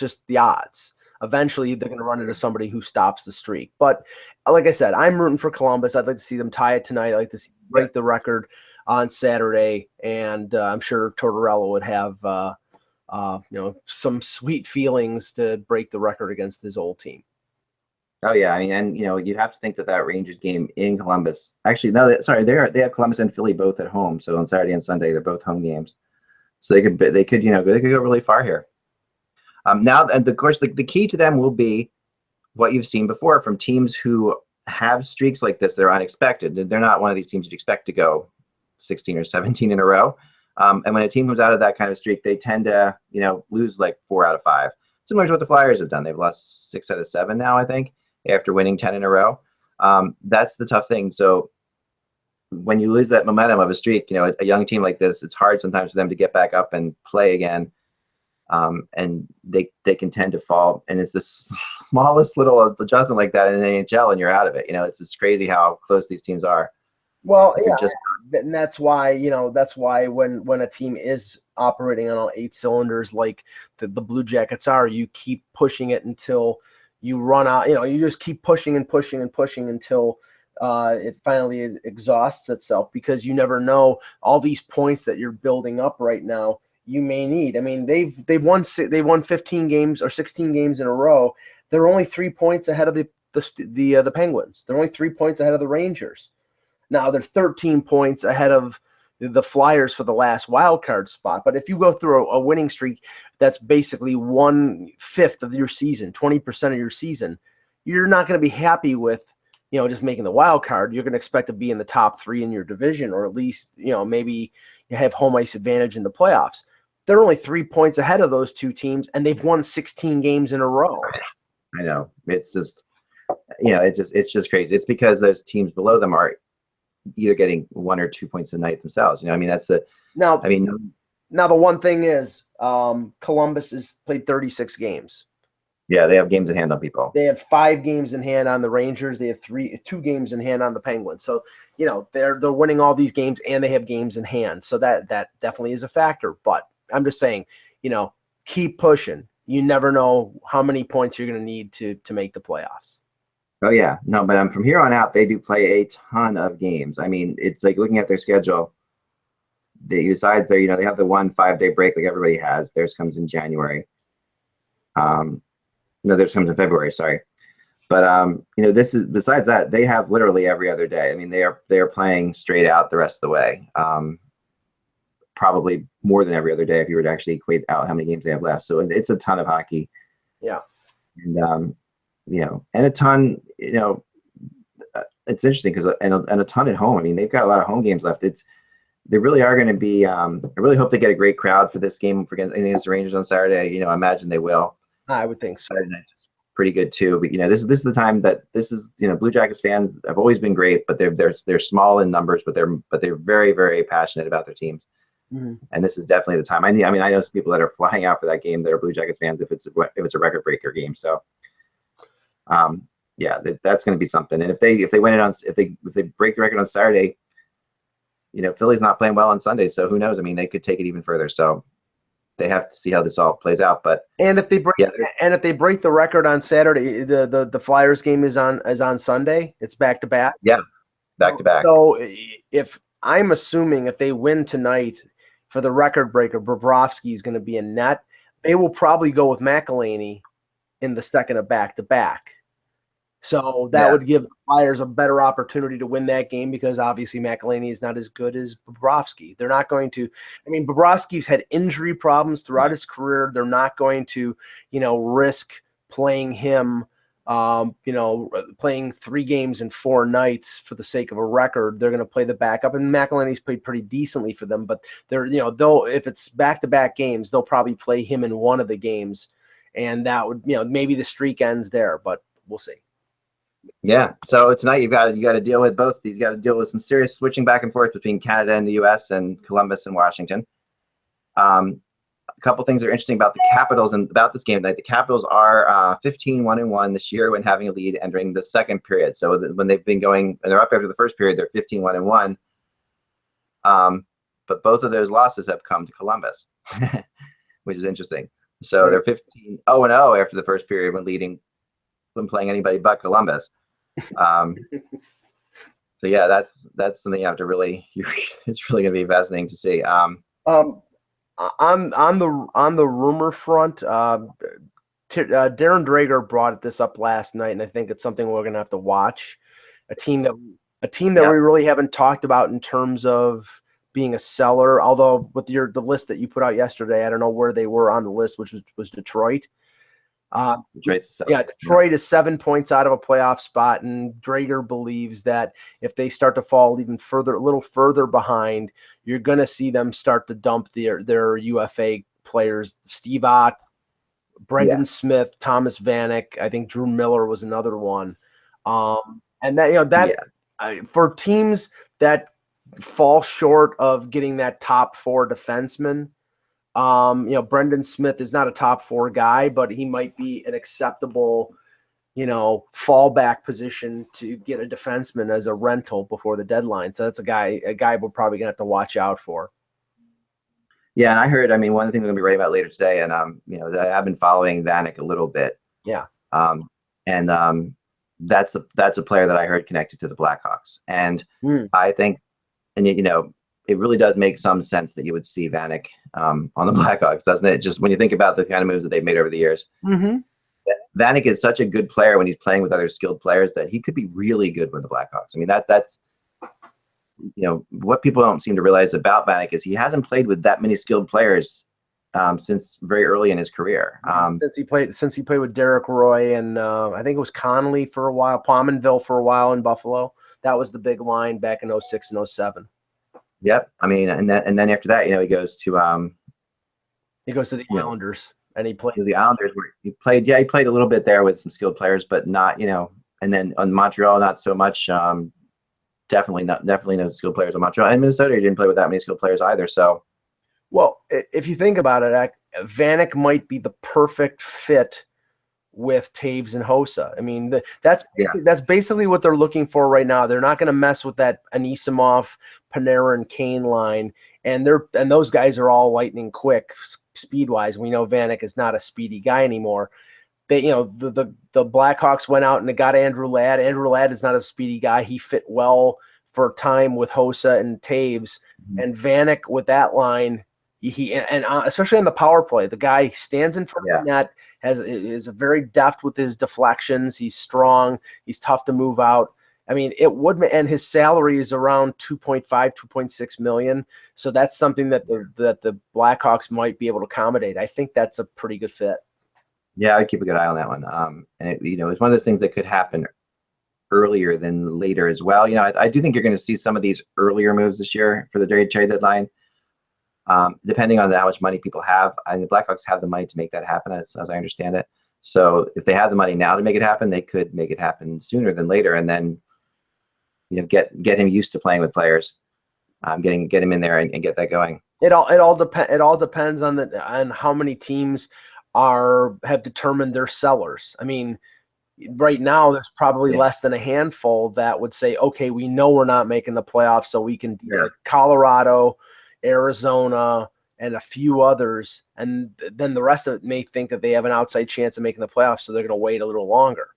just the odds. Eventually, they're going to run into somebody who stops the streak. But like I said, I'm rooting for Columbus. I'd like to see them tie it tonight. I'd like to see them break the record on Saturday, and I'm sure Tortorella would have some sweet feelings to break the record against his old team. Oh yeah, and you'd have to think that Rangers game in Columbus. Actually, no, they have Columbus and Philly both at home. So on Saturday and Sunday, they're both home games. So they could go really far here. Now, and of course, the key to them will be what you've seen before from teams who have streaks like this. They're unexpected. They're not one of these teams you'd expect to go 16 or 17 in a row. And when a team comes out of that kind of streak, they tend to, lose like 4 out of 5. Similar to what the Flyers have done. They've lost 6 out of 7 now, I think, after winning 10 in a row. That's the tough thing. So when you lose that momentum of a streak, a young team like this, it's hard sometimes for them to get back up and play again. And they can tend to fall. And it's the smallest little adjustment like that in the NHL, and you're out of it. It's crazy how close these teams are. Well, and that's why when a team is operating on all 8 cylinders like the Blue Jackets are, you keep pushing it until you run out. You just keep pushing and pushing and pushing until it finally exhausts itself, because you never know all these points that you're building up right now you may need. I mean, they've won 15 games or 16 games in a row. They're only 3 points ahead of the Penguins. They're only 3 points ahead of the Rangers. Now they're 13 points ahead of the Flyers for the last wild card spot. But if you go through a winning streak, that's basically 1/5 of your season, 20% of your season. You're not going to be happy with, just making the wild card. You're going to expect to be in the top 3 in your division, or at least, maybe you have home ice advantage in the playoffs. They're only 3 points ahead of those two teams, and they've won 16 games in a row. I know. It's just, it's just crazy. It's because those teams below them are either getting 1 or 2 points a night themselves. I mean, that's the now. Now the one thing is, Columbus has played 36 games. Yeah, they have games in hand on people. They have 5 games in hand on the Rangers. They have 2 games in hand on the Penguins. So, they're winning all these games, and they have games in hand. So that definitely is a factor. But I'm just saying, keep pushing. You never know how many points you're going to need to make the playoffs. Oh yeah, no, but from here on out, they do play a ton of games. I mean, it's like looking at their schedule. Besides they have the 1 5-day break like everybody has. Theirs comes in January. No, theirs comes in February. Sorry, but this is besides that they have literally every other day. I mean, they are playing straight out the rest of the way. Probably more than every other day if you were to actually equate out how many games they have left. So it's a ton of hockey. Yeah, and and a ton. It's interesting because and a ton at home. I mean, they've got a lot of home games left. They really are going to be. I really hope they get a great crowd for this game against the Rangers on Saturday. I imagine they will. I would think so. Saturday night's pretty good too. But this is the time that this is. Blue Jackets fans have always been great, but they're small in numbers, but they're very, very passionate about their teams. Mm-hmm. And this is definitely the time. I know some people that are flying out for that game that are Blue Jackets fans if it's a record breaker game. So, that's going to be something. And if they win it if they break the record on Saturday, Philly's not playing well on Sunday, so who knows? I mean, they could take it even further. So they have to see how this all plays out. But if they break the record on Saturday, the Flyers game is on Sunday. It's back to back. Yeah, back to back. So I'm assuming if they win tonight for the record breaker, Bobrovsky is going to be in net. They will probably go with McElhinney in the second of back to back. So that would give the Flyers a better opportunity to win that game, because obviously McElhinney is not as good as Bobrovsky. They're not going to – I mean, Bobrovsky's had injury problems throughout his career. They're not going to, risk playing him, playing 3 games in 4 nights for the sake of a record. They're going to play the backup. And McElhinney's played pretty decently for them. But they're if it's back-to-back games, they'll probably play him in one of the games. And that would, maybe the streak ends there. But we'll see. Yeah. So tonight you got to deal with both these. You got to deal with some serious switching back and forth between Canada and the U.S. and Columbus and Washington. A couple things that are interesting about the Capitals and about this game tonight. The Capitals are 15-1-1 this year when having a lead entering the second period. So when they've been going and they're up after the first period, they're 15-1-1. But both of those losses have come to Columbus, which is interesting. So they're 15-0-0 after the first period when playing anybody but Columbus. So yeah, that's something you have to really. It's really going to be fascinating to see. On the rumor front, Darren Dreger brought this up last night, and I think it's something we're going to have to watch. A team that we really haven't talked about in terms of being a seller. Although with the list that you put out yesterday, I don't know where they were on the list, which was Detroit. Detroit is 7 points out of a playoff spot, and Drager believes that if they start to fall a little further behind, you're going to see them start to dump their UFA players. Steve Ott, Brendan Smith, Thomas Vanek. I think Drew Miller was another one. And for teams that fall short of getting that top 4 defenseman. Brendan Smith is not a top 4 guy, but he might be an acceptable, fallback position to get a defenseman as a rental before the deadline. So that's a guy we're probably gonna have to watch out for. Yeah, and I heard. I mean, one of the things we're gonna be writing about later today, and I've been following Vanek a little bit. Yeah. that's a player that I heard connected to the Blackhawks, and I think, and it really does make some sense that you would see Vanek on the Blackhawks, doesn't it? Just when you think about the kind of moves that they've made over the years. Mm-hmm. Vanek is such a good player when he's playing with other skilled players that he could be really good with the Blackhawks. I mean, that's what people don't seem to realize about Vanek is he hasn't played with that many skilled players since very early in his career. Since he played with Derek Roy and I think it was Connolly for a while, Pominville for a while in Buffalo. That was the big line back in 06 and 07. Yep. I mean, and then after that, he goes to the Islanders, and he played the Islanders where he played a little bit there with some skilled players, but not, and then on Montreal, not so much. Definitely no skilled players on Montreal. And Minnesota, he didn't play with that many skilled players either. So, well, if you think about it, Vanek might be the perfect fit with Taves and Hossa. I mean, that's basically what they're looking for right now. They're not going to mess with that Anisimov, Panarin, Kane line, and those guys are all lightning quick speed wise. We know Vanek is not a speedy guy anymore. They, the Blackhawks went out and they got Andrew Ladd. Andrew Ladd is not a speedy guy. He fit well for time with Hossa and Taves, and Vanek with that line. He especially on the power play, the guy stands in front of the net, is very deft with his deflections. He's strong. He's tough to move out. I mean, it would, and his salary is around 2.6 million. So that's something that the Blackhawks might be able to accommodate. I think that's a pretty good fit. Yeah, I'd keep a good eye on that one. And it's one of those things that could happen earlier than later as well. I do think you're going to see some of these earlier moves this year for the trade deadline. Depending on how much money people have. And the Blackhawks have the money to make that happen, as I understand it. So if they have the money now to make it happen, they could make it happen sooner than later, and then get him used to playing with players, get him in there and get that going. It all depends on how many teams have determined their sellers. I mean, right now there's probably less than a handful that would say, okay, we know we're not making the playoffs, so we can Colorado, Arizona, and a few others, and then the rest of it may think that they have an outside chance of making the playoffs, so they're going to wait a little longer.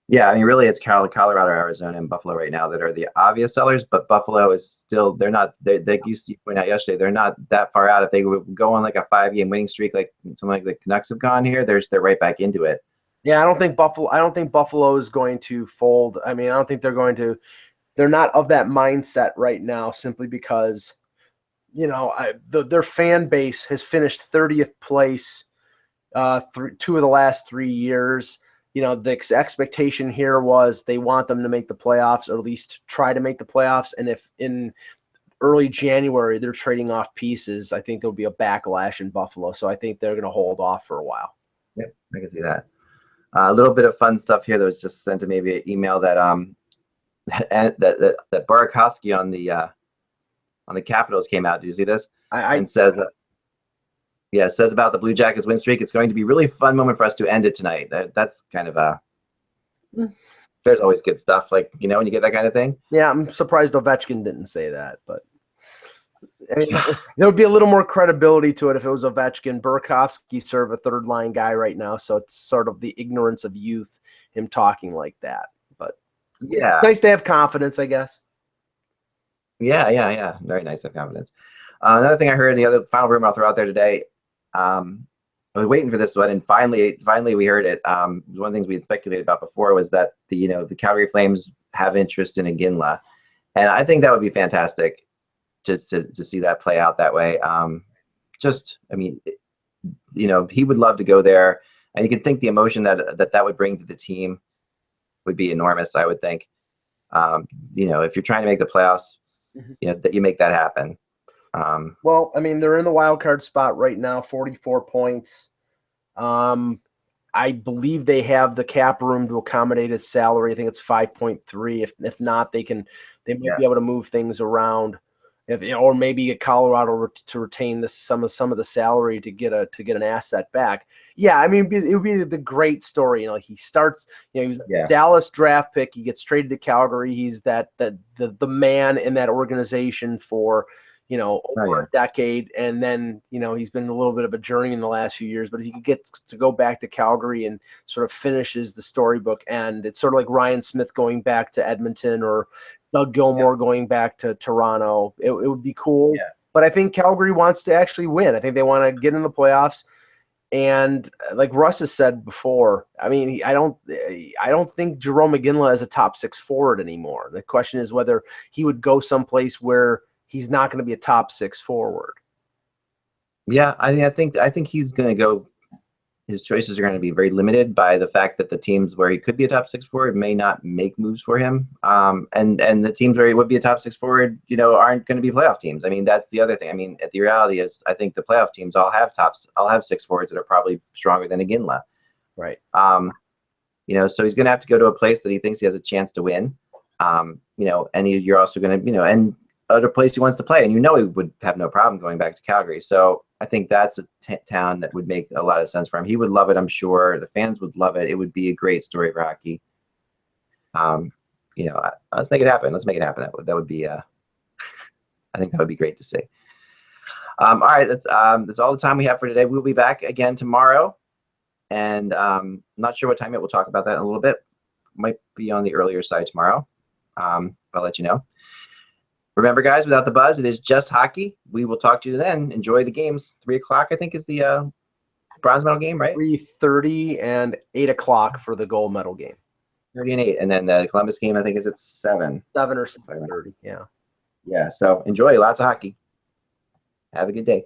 Yeah, I mean, really, it's Colorado, Arizona, and Buffalo right now that are the obvious sellers, but Buffalo is still, they're not, they used to point out yesterday, they're not that far out. If they would go on like a 5-game winning streak, like something like the Canucks have gone here, they're right back into it. Yeah, I don't think Buffalo is going to fold. I mean, I don't think they're not of that mindset right now, simply because their fan base has finished 30th place 2 of the last 3 years. The expectation here was they want them to make the playoffs, or at least try to make the playoffs. And if in early January they're trading off pieces, I think there'll be a backlash in Buffalo. So I think they're going to hold off for a while. Yep, I can see that. A little bit of fun stuff here that was just sent to me via email that that Burakovsky on the Capitals came out. Did you see this? And says, says about the Blue Jackets win streak. It's going to be a really fun moment for us to end it tonight. That's kind of there's always good stuff, like when you get that kind of thing. Yeah, I'm surprised Ovechkin didn't say that, but I mean, there would be a little more credibility to it if it was Ovechkin. Burakovsky sort of a third line guy right now, so it's sort of the ignorance of youth, him talking like that. But yeah, it's nice to have confidence, I guess. Yeah. Very nice to have confidence. Another thing I heard, the other final rumor I'll throw out there today, I was waiting for this one, and finally we heard it. One of the things we had speculated about before was that the Calgary Flames have interest in Iginla, and I think that would be fantastic to see that play out that way. He would love to go there, and you can think the emotion that would bring to the team would be enormous. I would think, if you're trying to make the playoffs, that you make that happen. Well, I mean, they're in the wild card spot right now, 44 points. I believe they have the cap room to accommodate his salary. I think it's 5.3. If not, they might be able to move things around. Or maybe get Colorado to retain some of the salary to get an asset back. Yeah, I mean, it would be the great story. He starts. He was a Dallas draft pick. He gets traded to Calgary. He's the man in that organization for over a decade, and then he's been a little bit of a journey in the last few years. But if he could get to go back to Calgary and sort of finishes the storybook, and it's sort of like Ryan Smith going back to Edmonton or Doug Gilmour going back to Toronto, it would be cool. Yeah. But I think Calgary wants to actually win. I think they want to get in the playoffs. And like Russ has said before, I mean, I don't think Jarome Iginla is a top 6 forward anymore. The question is whether he would go someplace where he's not going to be a top 6 forward. Yeah, I think he's going to go. His choices are going to be very limited by the fact that the teams where he could be a top 6 forward may not make moves for him. And the teams where he would be a top 6 forward, aren't going to be playoff teams. I mean, that's the other thing. I mean, the reality is, I think the playoff teams all have 6 forwards that are probably stronger than Iginla. Right. So he's going to have to go to a place that he thinks he has a chance to win. And you're also going to, and other place he wants to play, and he would have no problem going back to Calgary. So I think that's a town that would make a lot of sense for him. He would love it, I'm sure. The fans would love it. It would be a great story for hockey. Let's make it happen. Let's make it happen. That would be I think that would be great to see. All right, that's all the time we have for today. We'll be back again tomorrow, and I'm not sure what time yet. We'll talk about that in a little bit. Might be on the earlier side tomorrow. I'll let you know. Remember, guys, without the buzz, it is just hockey. We will talk to you then. Enjoy the games. 3 o'clock, I think, is the bronze medal game, right? 3:30 and 8 o'clock for the gold medal game. 30 and 8. And then the Columbus game, I think, is at 7. 7 or 7:30, yeah. Yeah, so enjoy. Lots of hockey. Have a good day.